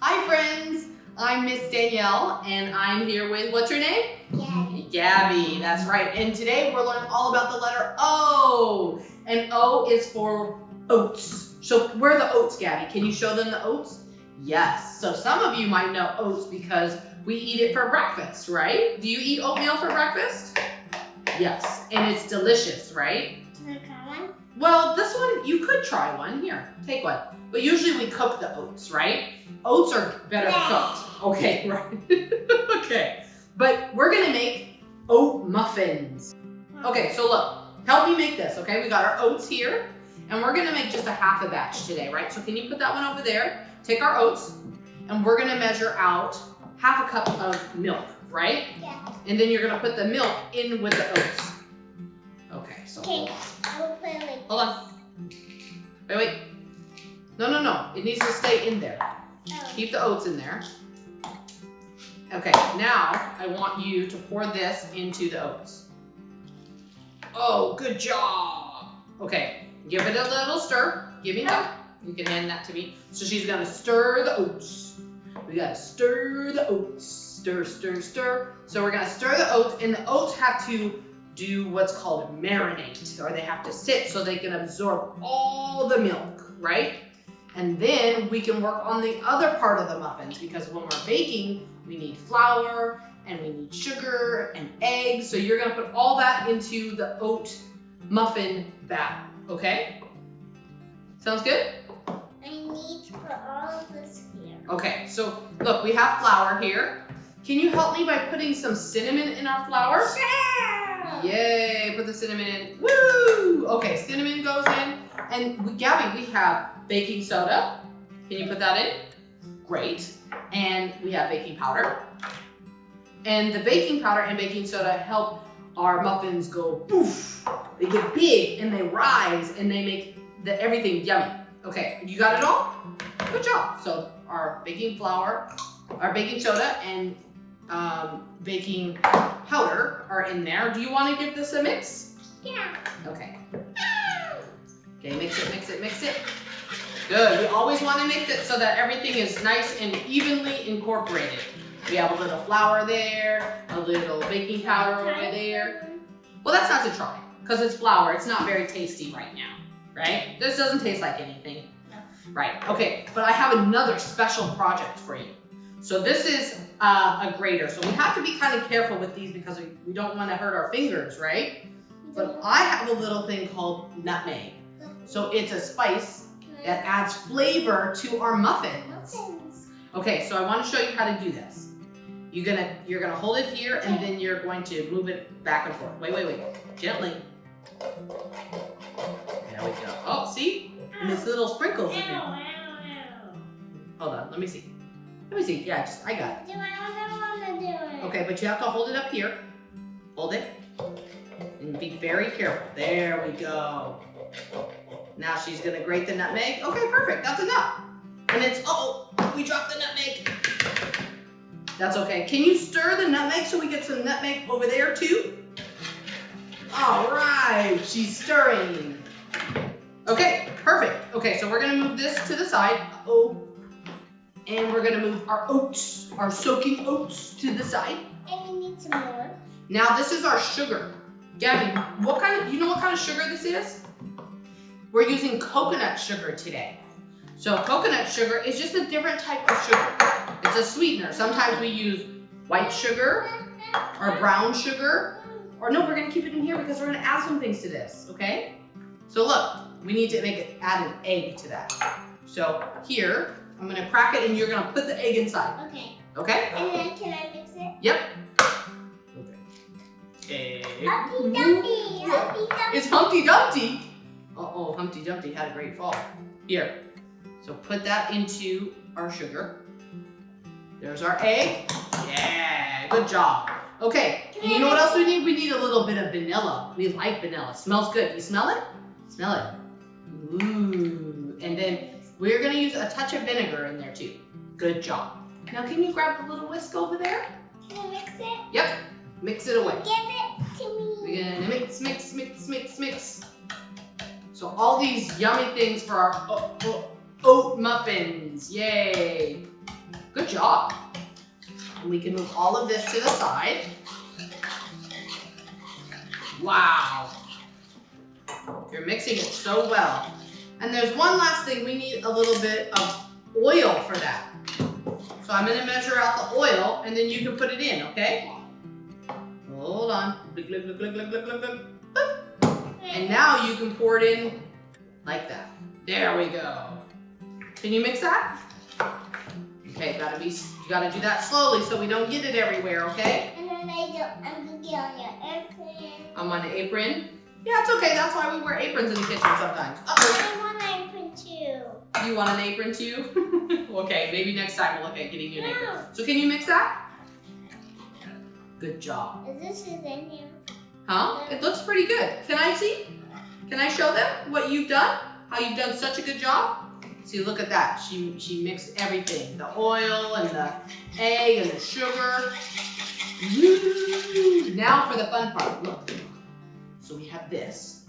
Hi friends, I'm Miss Danielle and I'm here with, what's your name? Gabby. Gabby, that's right. And today we're learning all about the letter O. And O is for oats. So where are the oats, Gabby? Can you show them the oats? Yes. So some of you might know oats because we eat it for breakfast, right? Do you eat oatmeal for breakfast? Yes. And it's delicious, right? Can I try one? Well, this one, you could try one. Here, take one. But usually we cook the oats, right? Oats are better cooked. Okay, right. Okay. But we're going to make oat muffins. Okay, so look, help me make this, okay? We got our oats here, and we're going to make just a half a batch today, right? So can you put that one over there? Take our oats, and we're going to measure out half a cup of milk, right? Yeah. And then you're going to put the milk in with the oats. Okay, so Okay, I will put it like hold on. Wait. No. It needs to stay in there. Oh. Keep the oats in there. Okay, now I want you to pour this into the oats. Oh, good job. Okay, give it a little stir. Give me that. You can hand that to me. So she's gonna stir the oats. We gotta stir the oats. Stir, stir, stir. So we're gonna stir the oats, and the oats have to do what's called marinate, or they have to sit so they can absorb all the milk, right? And then we can work on the other part of the muffins, because when we're baking, we need flour and we need sugar and eggs. So you're gonna put all that into the oat muffin batter, okay? Sounds good? I need to put all of this here. Okay, so look, we have flour here. Can you help me by putting some cinnamon in our flour? Sure. Yay, put the cinnamon in. Woo! Okay, cinnamon goes in. And Gabby, we have baking soda. Can you put that in? Great. And we have baking powder. And the baking powder and baking soda help our muffins go poof. They get big and they rise and they make everything yummy. Okay, you got it all? Good job. So our baking flour, our baking soda, and baking powder are in there. Do you want to give this a mix? Yeah. Okay. Okay, mix it. Good. We always want to mix it so that everything is nice and evenly incorporated. We have a little flour there, a little baking powder over there. Well, that's not to try, because it's flour. It's not very tasty right now, right? This doesn't taste like anything. Right, okay, but I have another special project for you. So this is a grater. So we have to be kind of careful with these because we don't want to hurt our fingers, right? But I have a little thing called nutmeg. So it's a spice that adds flavor to our muffins. Okay, so I want to show you how to do this. You're gonna hold it here, and then you're going to move it back and forth. Wait. Gently. There we go. Oh, see? And it's little sprinkles in there. Hold on, let me see. Yeah, I got it. I don't want to do it. Okay, but you have to hold it up here. Hold it. And be very careful. There we go. Now she's gonna grate the nutmeg. Okay, perfect. That's enough. And it's, we dropped the nutmeg. That's okay. Can you stir the nutmeg so we get some nutmeg over there too? All right, she's stirring. Okay, perfect. Okay, so we're gonna move this to the side. And we're gonna move our oats, our soaking oats, to the side. And we need some more. Now this is our sugar. Gabby, you know what kind of sugar this is? We're using coconut sugar today. So coconut sugar is just a different type of sugar. It's a sweetener. Sometimes we use white sugar or brown sugar. Or no, we're gonna keep it in here because we're gonna add some things to this, okay? So look, we need to add an egg to that. So here, I'm gonna crack it and you're gonna put the egg inside. Okay. Okay? And then can I mix it? Yep. Okay. Egg. Humpty Dumpty. It's Humpty Dumpty. Uh-oh, Humpty Dumpty had a great fall. Here. So put that into our sugar. There's our egg. Yeah, good job. Okay, and you know what else we need? We need a little bit of vanilla. We like vanilla. Smells good. You smell it? Smell it. Ooh. And then we're gonna use a touch of vinegar in there too. Good job. Now can you grab the little whisk over there? Can I mix it? Yep. Mix it away. Give it to me. We're gonna mix. So all these yummy things for our oat muffins. Yay. Good job. And we can move all of this to the side. Wow. You're mixing it so well. And there's one last thing. We need a little bit of oil for that. So I'm going to measure out the oil, and then you can put it in, okay? Hold on. Glug, glug, glug, glug, glug, glug, glug. And now you can pour it in like that. There we go. Can you mix that? Okay, you gotta do that slowly so we don't get it everywhere, okay? And then I'm gonna get on your apron. I'm on the apron. Yeah, it's okay. That's why we wear aprons in the kitchen sometimes. I want an apron too. You want an apron too? Okay, maybe next time we'll look at getting you an apron. No. So can you mix that? Good job. Is this in here? Huh? It looks pretty good. Can I see? Can I show them what you've done? How you've done such a good job? See, look at that. She mixed everything. The oil and the egg and the sugar. Woo! Now for the fun part. Look. So we have this.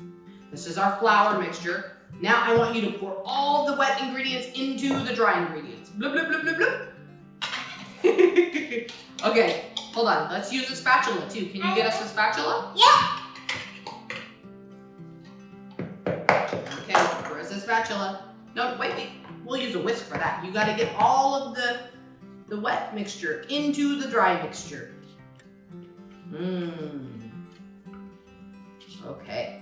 This is our flour mixture. Now I want you to pour all the wet ingredients into the dry ingredients. Blub, blub, blub, blub, blub. Okay, hold on. Let's use a spatula too. Can you get us a spatula? Yeah. Okay, where's the spatula? No, wait. We'll use a whisk for that. You got to get all of the wet mixture into the dry mixture. Okay.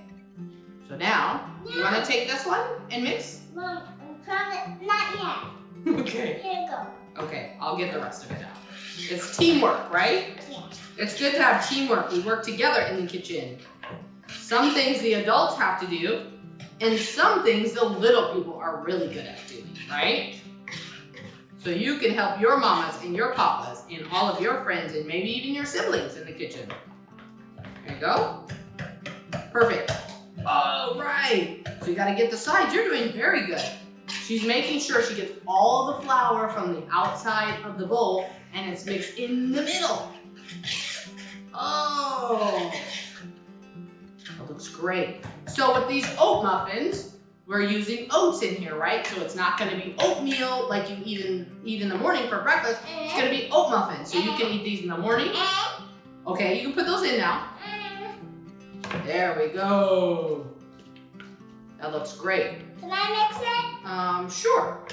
So now, you want to take this one and mix? Mom, I'm trying to, not yet. Okay. Here you go. Okay, I'll get the rest of it out. It's teamwork, right? Yeah. It's good to have teamwork. We work together in the kitchen. Some things the adults have to do, and some things the little people are really good at doing, right? So you can help your mamas and your papas and all of your friends and maybe even your siblings in the kitchen. There you go. Perfect. All right. So you got to get the sides. You're doing very good. She's making sure she gets all the flour from the outside of the bowl and it's mixed in the middle. Oh, that looks great. So with these oat muffins, we're using oats in here, right? So it's not going to be oatmeal like you eat in the morning for breakfast. It's going to be oat muffins. So you can eat these in the morning. Okay, you can put those in now. There we go. That looks great. Can I mix it? Sure.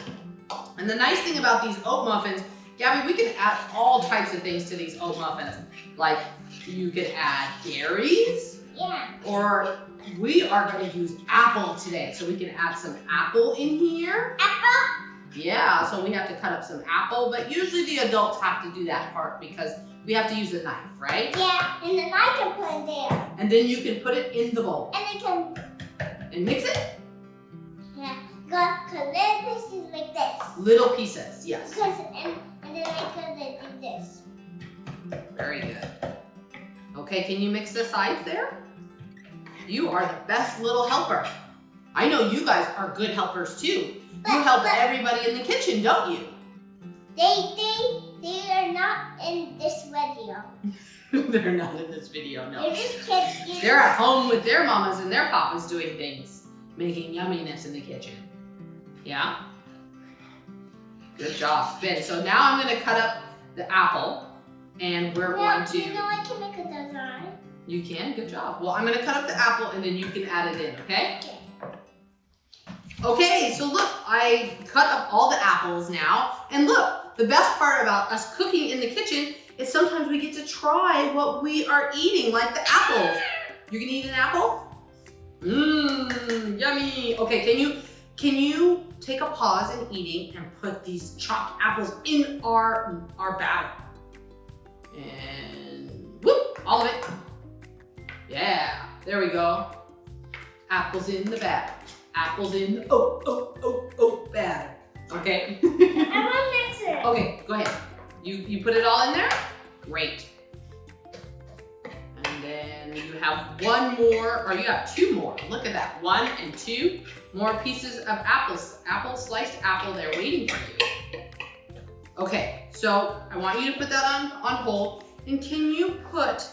And the nice thing about these oat muffins, Gabby, we can add all types of things to these oat muffins. Like you could add berries. Yeah. Or we are going to use apple today. So we can add some apple in here. Apple? Yeah, so we have to cut up some apple. But usually the adults have to do that part because we have to use a knife, right? Yeah, and then I can put it there. And then you can put it in the bowl. And I can... And mix it? Yeah, got little pieces like this. Little pieces, yes. And then I can do this. Very good. Okay, can you mix the sides there? You are the best little helper. I know you guys are good helpers too. You help everybody in the kitchen, don't you? They are not in this video. They're not in this video, no. They're just kids. They're at home with their mamas and their papas doing things, making yumminess in the kitchen. Yeah? Good job, Ben. So now I'm going to cut up the apple, and we're going to... You know I can make a design. You can? Good job. Well, I'm going to cut up the apple, and then you can add it in, okay? Okay. Okay, so look, I cut up all the apples now, and look, the best part about us cooking in the kitchen is sometimes we get to try what we are eating, like the apples. You can eat an apple? Mmm, yummy. Okay, can you take a pause in eating and put these chopped apples in our batter? And whoop, all of it. Yeah, there we go. Apples in the batter. Apples in the oat batter. Okay. I want to mix it. Okay, go ahead. You put it all in there? Great. And then you have one more, or you have two more. Look at that. 1 and 2 more pieces of apples. Sliced apple, they're waiting for you. Okay, so I want you to put that on hold. And can you put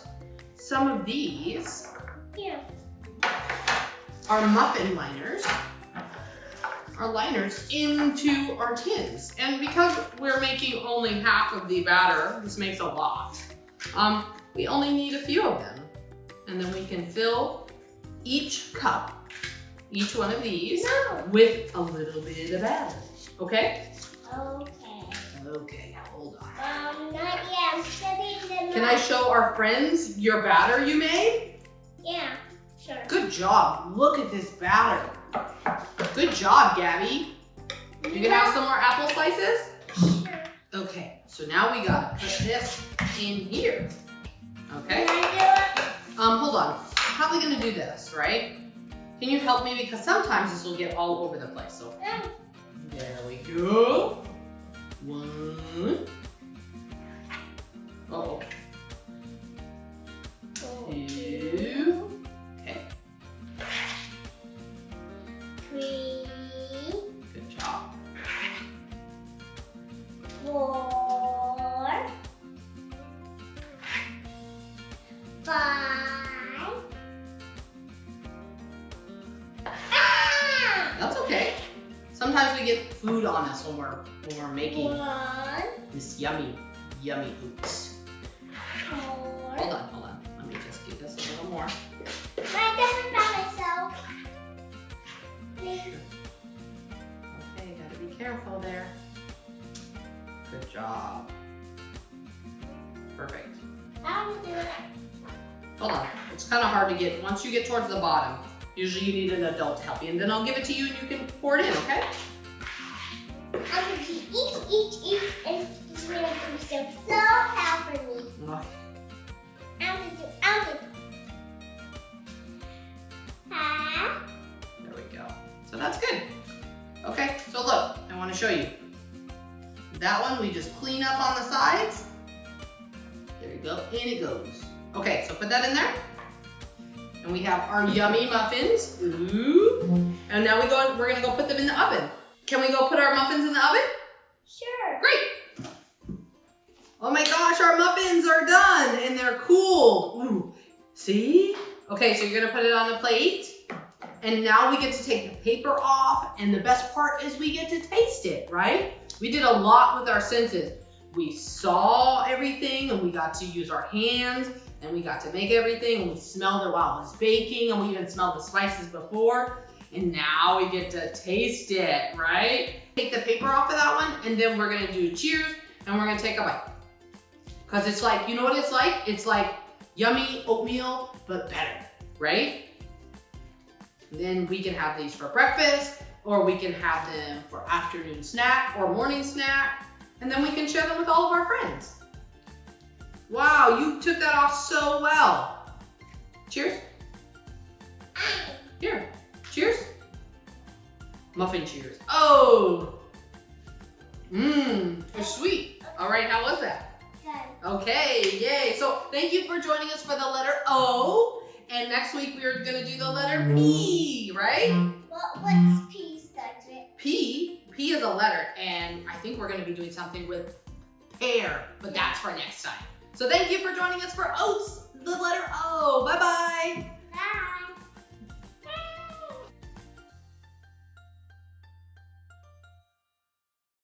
some of these Here. are muffin liners. our liners into our tins. And because we're making only half of the batter, this makes a lot. We only need a few of them. And then we can fill each cup, each one of these, with a little bit of batter. Okay? Okay, hold on. Not yet. I'm studying the Can I show our friends your batter you made? Yeah, sure. Good job. Look at this batter. Good job, Gabby. You can have some more apple slices? Sure. Okay, so now we gotta put this in here. Okay? Can I Hold on. How are we gonna do this, right? Can you help me? Because sometimes this will get all over the place. So do it? there we go. One. Uh-oh. Two. Okay. 3, Good job. 4, 5. That's okay. Sometimes we get food on us when we're making 1, this yummy oats. 4. Hold on. Let me just do this a little more. I definitely by myself. Okay, gotta be careful there. Good job. Perfect. How to do it? Hold on. It's kind of hard to get. Once you get towards the bottom, usually you need an adult to help you, and then I'll give it to you and you can pour it in, okay? I'm going to each, and it's going to be so hard for me. Oh, I'm going to do half. there we go. So that's good. Okay, so look, I want to show you. That one we just clean up on the sides. There you go, in it goes. Okay, so put that in there. And we have our yummy muffins. Ooh. And now we're gonna go put them in the oven. Can we go put our muffins in the oven? Sure. Great. Oh my gosh, our muffins are done and they're cooled. Ooh. See? Okay, so you're gonna put it on the plate. And now we get to take the paper off. And the best part is we get to taste it, right? We did a lot with our senses. We saw everything and we got to use our hands and we got to make everything and we smelled it while it was baking and we even smelled the spices before. And now we get to taste it, right? Take the paper off of that one and then we're gonna do cheers and we're gonna take a bite. Cause it's like, you know what it's like? It's like yummy oatmeal, but better, right? And then we can have these for breakfast or we can have them for afternoon snack or morning snack. And then we can share them with all of our friends. Wow, you took that off so well. Cheers. Here, cheers. Muffin cheers. Oh. They're sweet. All right, how was that? Good. Okay, yay. So thank you for joining us for the letter O. And next week we're gonna do the letter P, right? What's P starts with? P is a letter, and I think we're going to be doing something with pear, but that's for next time. So thank you for joining us for Oats, the letter O. Bye-bye.